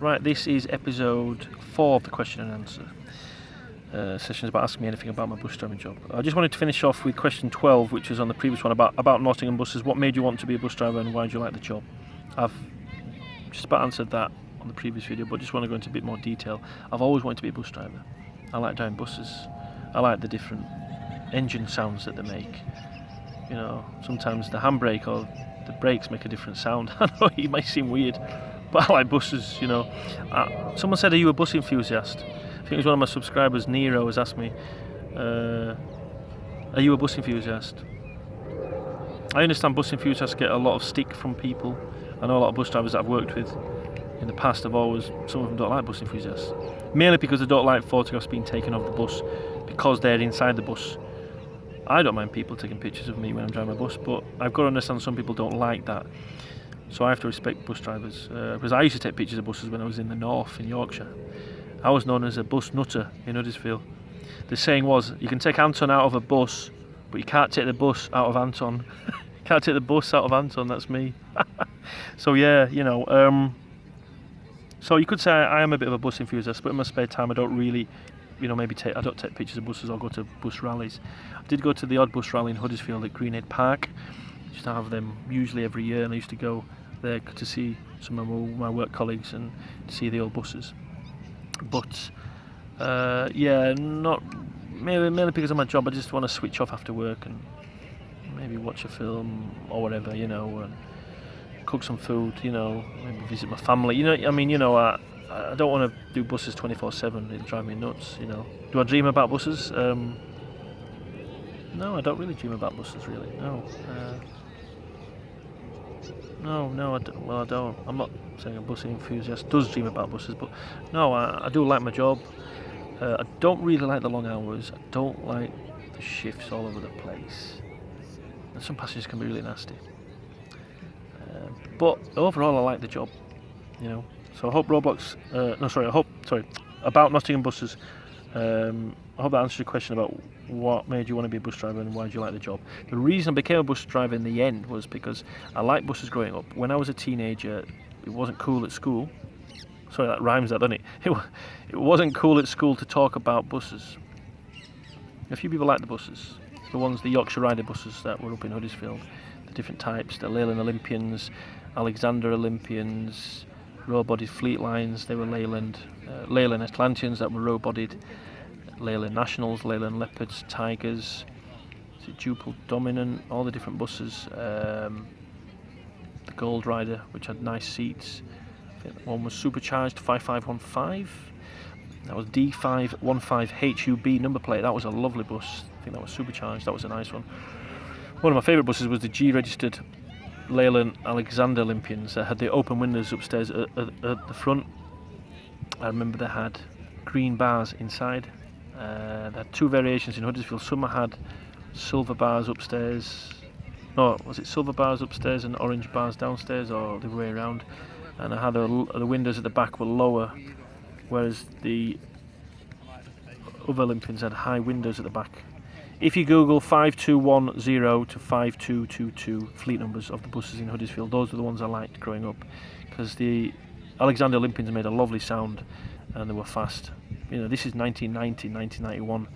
Right, this is episode 4 of the question and answer sessions about asking me anything about my bus driving job. I just wanted to finish off with question 12, which was on the previous one about Nottingham buses. What made you want to be a bus driver and why did you like the job? I've just about answered that on the previous video, but just want to go into a bit more detail. I've always wanted to be a bus driver. I like driving buses. I like the different engine sounds that they make. You know, sometimes the handbrake or the brakes make a different sound. I know it might seem weird, but I like buses, you know. Someone said, are you a bus enthusiast? I think it was one of my subscribers, Nero, has asked me, are you a bus enthusiast? I understand bus enthusiasts get a lot of stick from people. I know a lot of bus drivers that I've worked with in the past some of them don't like bus enthusiasts. Mainly because they don't like photographs being taken of the bus because they're inside the bus. I don't mind people taking pictures of me when I'm driving my bus, but I've got to understand some people don't like that. So I have to respect bus drivers, because I used to take pictures of buses when I was in the north in Yorkshire. I was known as a bus nutter in Huddersfield. The saying was, you can take Anton out of a bus, but you can't take the bus out of Anton. Can't take the bus out of Anton, that's me. So yeah, you know, so you could say I am a bit of a bus enthusiast, but in my spare time I don't really, you know, I don't take pictures of buses or go to bus rallies. I did go to the odd bus rally in Huddersfield at Greenhead Park. I used to have them usually every year, and I used to go there to see some of my work colleagues and to see the old buses. But yeah, not mainly because of my job. I just want to switch off after work and maybe watch a film or whatever, you know, and cook some food, you know, maybe visit my family. You know, I mean, you know, I don't want to do buses 24/7. It'll drive me nuts, you know. Do I dream about buses? No, I don't really dream about buses, really. No. No, I don't. Well, I don't. I'm not saying a bus enthusiast does dream about buses, but no, I do like my job. I don't really like the long hours. I don't like the shifts all over the place. And some passengers can be really nasty. But overall, I like the job. You know. So I hope about Nottingham buses. I hope that answers your question about what made you want to be a bus driver and why did you like the job. The reason I became a bus driver in the end was because I liked buses growing up. When I was a teenager, it wasn't cool at school. Sorry, that rhymes, that, doesn't it? It wasn't cool at school to talk about buses. A few people liked the buses. The Yorkshire Rider buses that were up in Huddersfield. The different types, the Leyland Olympians, Alexander Olympians, row-bodied fleet lines. They were Leyland Atlanteans that were row-bodied. Leyland Nationals, Leyland Leopards, Tigers, Duple Dominant, all the different buses. The Gold Rider, which had nice seats. I think one was supercharged 5515. That was D515HUB number plate. That was a lovely bus. I think that was supercharged. That was a nice one. One of my favourite buses was the G-registered Leyland Alexander Olympians that had the open windows upstairs at the front. I remember they had green bars inside. They had two variations in Huddersfield. Some had silver bars upstairs. No, was it silver bars upstairs and orange bars downstairs, or the way around? And I had the windows at the back were lower, whereas the other Olympians had high windows at the back. If you Google 5210 to 5222 fleet numbers of the buses in Huddersfield, those were the ones I liked growing up, because the Alexander Olympians made a lovely sound and they were fast. You know, this is 1990, 1991.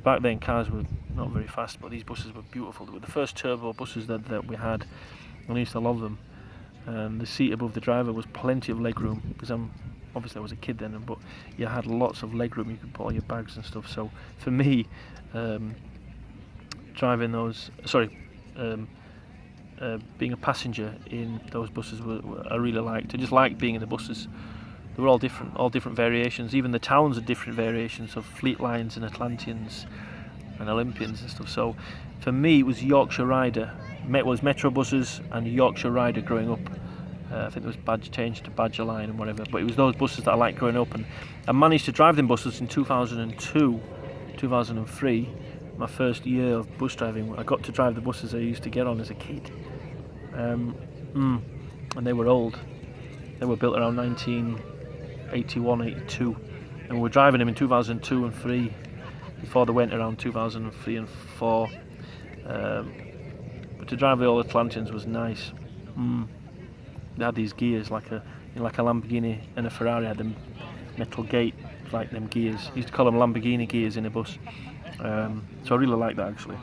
Back then cars were not very fast, but these buses were beautiful. They were the first turbo buses that we had, and I used to love them. And the seat above the driver was plenty of leg room, because obviously I was a kid then, but you had lots of leg room. You could put all your bags and stuff. So for me, being a passenger in those buses I really liked. I just liked being in the buses. They were all different variations. Even the towns are different variations of fleet lines and Atlanteans and Olympians and stuff. So for me, it was Yorkshire Rider. It was Metro buses and Yorkshire Rider growing up. I think there was changed to Badger Line and whatever. But it was those buses that I liked growing up, and I managed to drive them buses in 2002, 2003. My first year of bus driving, I got to drive the buses I used to get on as a kid. And they were old. They were built around 1981, 82, and we were driving them in 2002 and 3 before they went around 2003 and 4. But to drive the old Atlanteans was nice. They had these gears like a like a Lamborghini and a Ferrari had them metal gate, like them gears. Used to call them Lamborghini gears in a bus. So I really like that actually.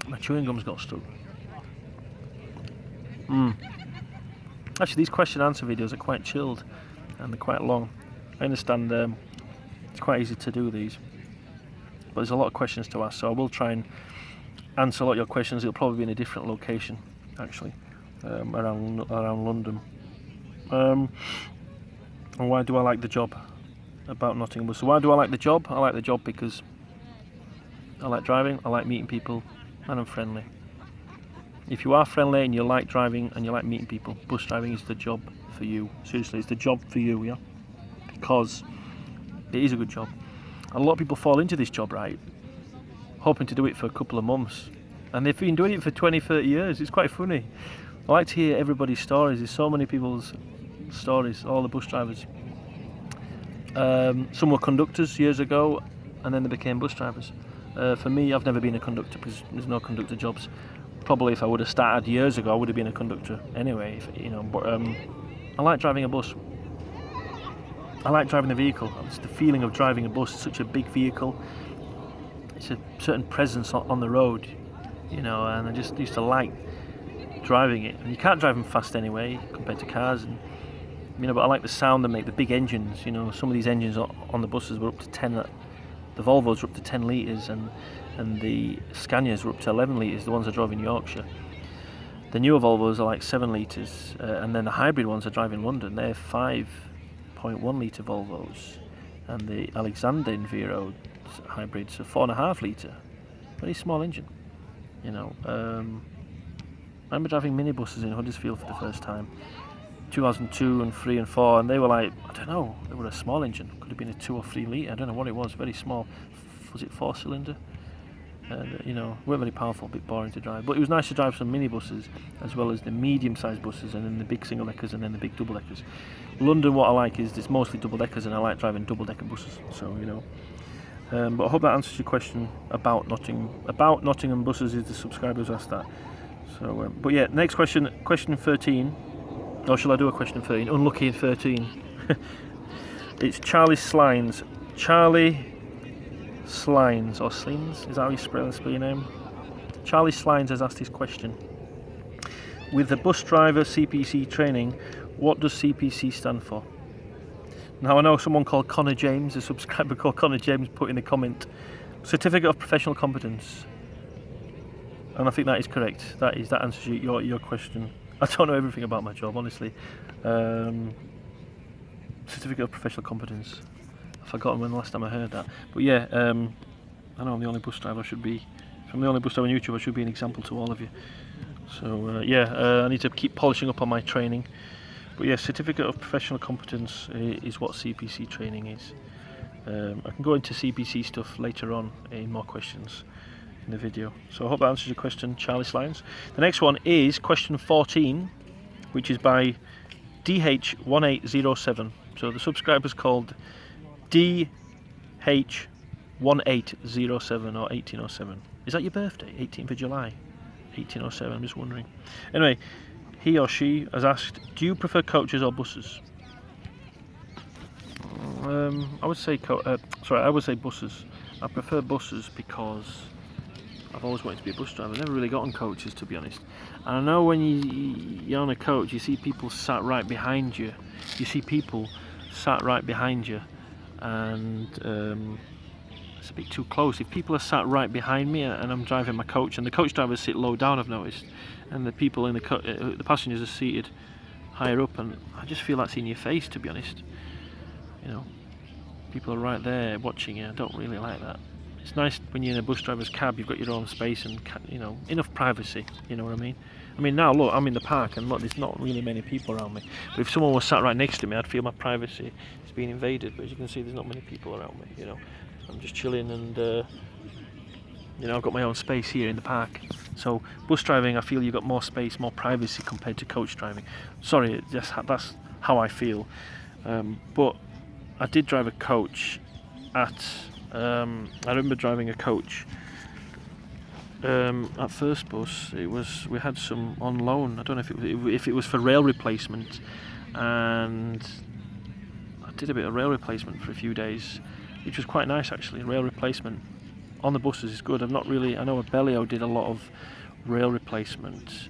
My chewing gum's got stuck. Actually, these question and answer videos are quite chilled and they're quite long. I understand it's quite easy to do these, but there's a lot of questions to ask, so I will try and answer a lot of your questions. It'll probably be in a different location actually, around London. And why do I like the job? About Nottingham Bus. So why do I like the job? I like the job because I like driving, I like meeting people, and I'm friendly. If you are friendly and you like driving and you like meeting people, bus driving is the job for you. Seriously, it's the job for you, yeah? Because it is a good job. And a lot of people fall into this job, right, hoping to do it for a couple of months. And they've been doing it for 20, 30 years. It's quite funny. I like to hear everybody's stories. There's so many people's stories, all the bus drivers. Some were conductors years ago and then they became bus drivers. For me, I've never been a conductor because there's no conductor jobs. Probably if I would have started years ago, I would have been a conductor anyway, but I like driving a bus. I like driving the vehicle. It's the feeling of driving a bus. It's such a big vehicle. It's a certain presence on the road, and I just used to like driving it. And you can't drive them fast anyway compared to cars, but I like the sound they make, the big engines. Some of these engines on the buses were up to 10. The Volvos were up to 10 litres, and the Scanias were up to 11 litres. The ones I drove in Yorkshire. The newer Volvos are like 7 litres, and then the hybrid ones I drive in London. They're 5.1 litre Volvos, and the Alexander Enviro hybrids are 4.5 litre. Very small engine. I remember driving minibuses in Huddersfield for the first time, 2002 and 3 and 4, and they were like, I don't know, they were a small engine. Could have been a 2 or 3 litre, I don't know what it was, very small. Was it 4-cylinder? Weren't very powerful, a bit boring to drive. But it was nice to drive some minibuses, as well as the medium-sized buses, and then the big single-deckers, and then the big double-deckers. London, what I like is there's mostly double-deckers, and I like driving double-decker buses, so, But I hope that answers your question about Nottingham buses, if the subscribers asked that. So, but yeah, next question 13. Or shall I do a question 13? Unlucky 13. It's Charlie Slines. Charlie Slines, or Slines? Is that how you spell your name? Charlie Slines has asked his question. With the bus driver CPC training, what does CPC stand for? Now I know someone called Connor James, a subscriber called Connor James, put in the comment, Certificate of Professional Competence. And I think that is correct. That answers your question. I don't know everything about my job, honestly. Certificate of Professional Competence. I've forgotten when the last time I heard that. But yeah, I know I'm the only bus driver. If I'm the only bus driver on YouTube, I should be an example to all of you. So I need to keep polishing up on my training. But yeah, Certificate of Professional Competence is what CPC training is. I can go into CPC stuff later on in more questions in the video. So I hope that answers your question, Charlie Slines. The next one is question 14, which is by DH1807. So the subscriber's called DH1807 or 1807. Is that your birthday? 18th of July? 1807, I'm just wondering. Anyway, he or she has asked, do you prefer coaches or buses? I would say buses. I prefer buses because I've always wanted to be a bus driver. I've never really got on coaches, to be honest. And I know when you're on a coach, you see people sat right behind you. And it's a bit too close. If people are sat right behind me and I'm driving my coach, and the coach drivers sit low down, I've noticed, and the people in the passengers are seated higher up, and I just feel that's in your face, to be honest. People are right there watching you. I don't really like that. It's nice when you're in a bus driver's cab, you've got your own space and enough privacy. You know what I mean? Now look, I'm in the park and look, there's not really many people around me. But if someone was sat right next to me, I'd feel my privacy is being invaded. But as you can see, there's not many people around me. I'm just chilling and I've got my own space here in the park. So bus driving, I feel you've got more space, more privacy compared to coach driving. Sorry, that's how I feel. But I did drive a coach I remember driving a coach At first bus, we had some on loan. I don't know if it was for rail replacement, and I did a bit of rail replacement for a few days, which was quite nice actually. Rail replacement on the buses is good. I know Abellio did a lot of rail replacement,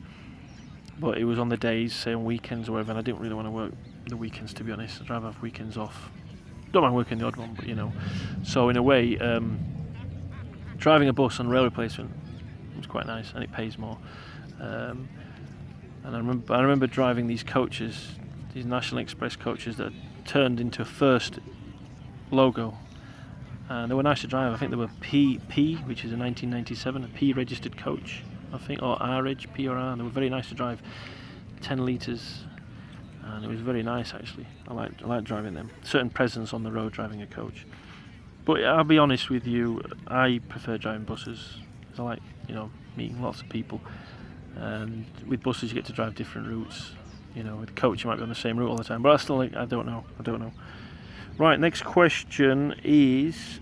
but it was on the days, say on weekends or whatever, and I didn't really want to work the weekends, to be honest. I'd rather have weekends off. Don't mind working the odd one, but So in a way, driving a bus on rail replacement was quite nice, and it pays more. And I remember driving these coaches, these National Express coaches that turned into a First logo, and they were nice to drive. I think they were P, which is a 1997, a P registered coach, I think, or R-Reg, P or R, and they were very nice to drive. 10 litres, and it was very nice actually. I like driving them. Certain presence on the road driving a coach. But I'll be honest with you, I prefer driving buses because I like, meeting lots of people. And with buses you get to drive different routes. With coach you might be on the same route all the time. But I don't know. Right, next question is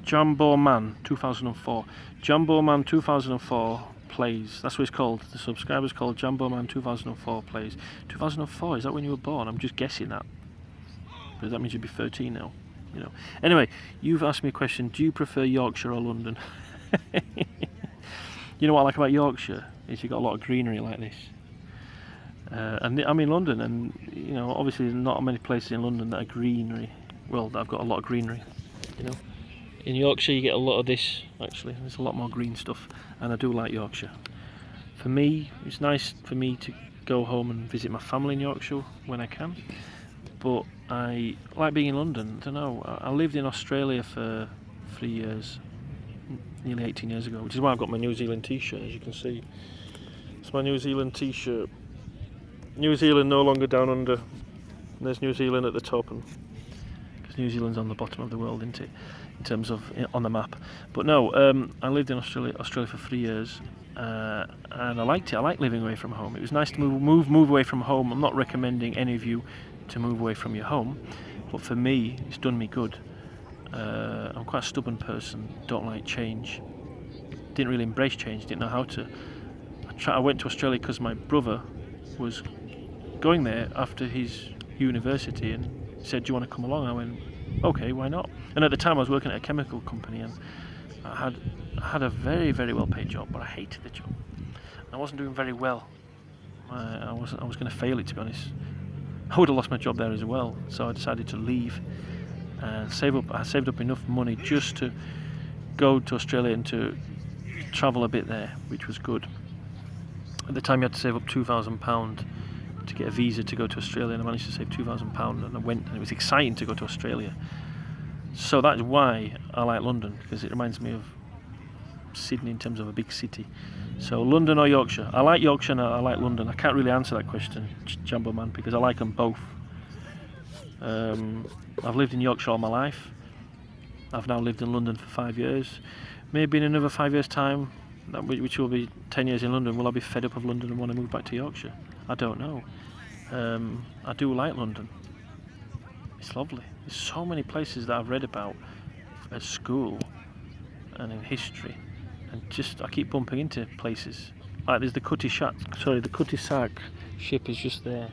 Jumbo Man 2004. Jumbo Man 2004 plays. That's what it's called. The subscriber's called Jumbo Man 2004 plays. 2004, is that when you were born? I'm just guessing that. Because that means you'd be 13 now. Anyway, you've asked me a question. Do you prefer Yorkshire or London? You know what I like about Yorkshire is you've got a lot of greenery like this. And I'm in London, and obviously there's not many places in London that are greenery. Well, that have got a lot of greenery. In Yorkshire you get a lot of this actually. There's a lot more green stuff, and I do like Yorkshire. For me, it's nice for me to go home and visit my family in Yorkshire when I can. But I like being in London. I don't know. I lived in Australia for 3 years, nearly 18 years ago, which is why I've got my New Zealand t-shirt, as you can see. It's my New Zealand t-shirt. New Zealand no longer down under. There's New Zealand at the top, and because New Zealand's on the bottom of the world, isn't it, in terms of on the map. But no, I lived in Australia for 3 years, and I liked it. I like living away from home. It was nice to move away from home. I'm not recommending any of you to move away from your home, but for me it's done me good. I'm quite a stubborn person, don't like change, didn't really embrace change, didn't know how to. I went to Australia because my brother was going there after his university and said, do you want to come along? I went, okay, why not? And at the time I was working at a chemical company, and I had a very, very well paid job, but I hated the job. I wasn't doing very well. I was going to fail it, to be honest. I would have lost my job there as well, so I decided to leave and save up. I saved up enough money just to go to Australia and to travel a bit there, which was good. At the time you had to save up £2,000 to get a visa to go to Australia, and I managed to save £2,000, and I went, and it was exciting to go to Australia. So that's why I like London, because it reminds me of Sydney in terms of a big city. So London or Yorkshire? I like Yorkshire and I like London. I can't really answer that question, Jumbo Man, because I like them both. I've lived in Yorkshire all my life. I've now lived in London for 5 years. Maybe in another 5 years' time, which will be 10 years in London, will I be fed up of London and want to move back to Yorkshire? I don't know. I do like London. It's lovely. There's so many places that I've read about at school and in history, and just I keep bumping into places. Like there's the Cutty Sark ship is just there.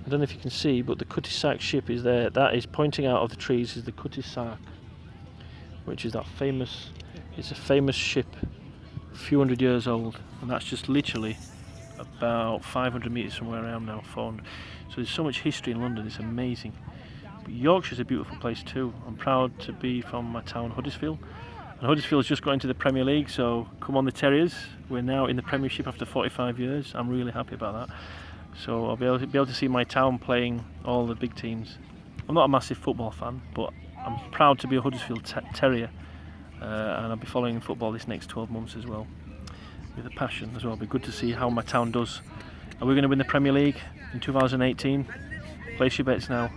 I don't know if you can see, but the Cutty Sark ship is there. That is pointing out of the trees is the Cutty Sark, which is that famous. It's a famous ship, a few hundred years old, and that's just literally about 500 metres from where I am now, 400. So there's so much history in London. It's amazing. But Yorkshire's a beautiful place too. I'm proud to be from my town, Huddersfield. And Huddersfield's just got into the Premier League, so come on the Terriers. We're now in the Premiership after 45 years. I'm really happy about that. So I'll be able to see my town playing all the big teams. I'm not a massive football fan, but I'm proud to be a Huddersfield Terrier. And I'll be following football this next 12 months as well, with a passion as well. It'll be good to see how my town does. Are we going to win the Premier League in 2018? Place your bets now.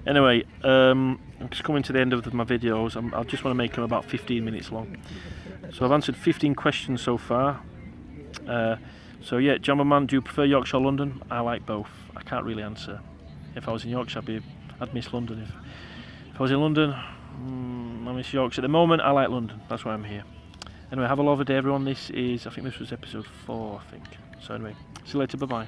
Anyway, I'm just coming to the end of my videos. I just want to make them about 15 minutes long. So I've answered 15 questions so far. So yeah, Jumbo Man, do you prefer Yorkshire or London? I like both. I can't really answer. If I was in Yorkshire, I'd miss London. If I was in London, I miss Yorkshire. At the moment, I like London. That's why I'm here. Anyway, have a lovely day, everyone. I think this was episode 4, I think. So anyway, see you later. Bye bye.